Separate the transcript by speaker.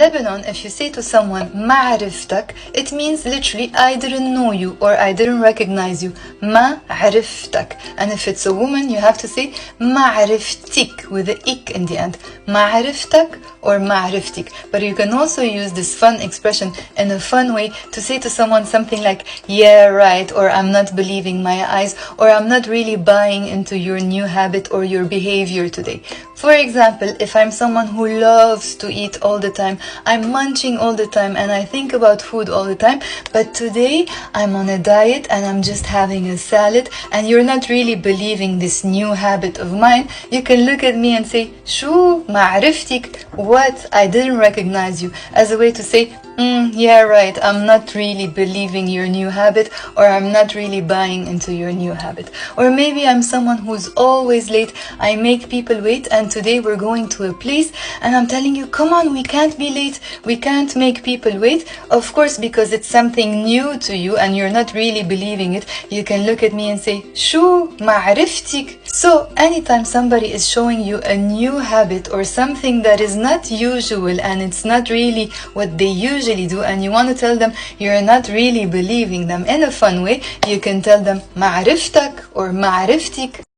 Speaker 1: Lebanon, if you say to someone ما عرفتك, it means literally I didn't know you or I didn't recognize you. ما عرفتك. And if it's a woman, you have to say ما عرفتك with the ik in the end. ما عرفتك or ما عرفتك. But you can also use this fun expression in a fun way to say to someone something like yeah, right, or I'm not believing my eyes, or I'm not really buying into your new habit or your behavior today. For example, if I'm someone who loves to eat all the time, I'm munching all the time and I think about food all the time, but today I'm on a diet and I'm just having a salad, and you're not really believing this new habit of mine, you can look at me and say شو ما عرفتك, what, I didn't recognize you, as a way to say yeah, right, I'm not really believing your new habit, or I'm not really buying into your new habit. Or maybe I'm someone who's always late, I make people wait, and today we're going to a place and I'm telling you, come on, we can't be late, we can't make people wait. Of course, because it's something new to you and you're not really believing it, you can look at me and say شو ما عرفتك. So anytime somebody is showing you a new habit or something that is not usual and it's not really what they usually do, and you want to tell them you're not really believing them in a fun way, you can tell them ما عرفتك or ما عرفتك.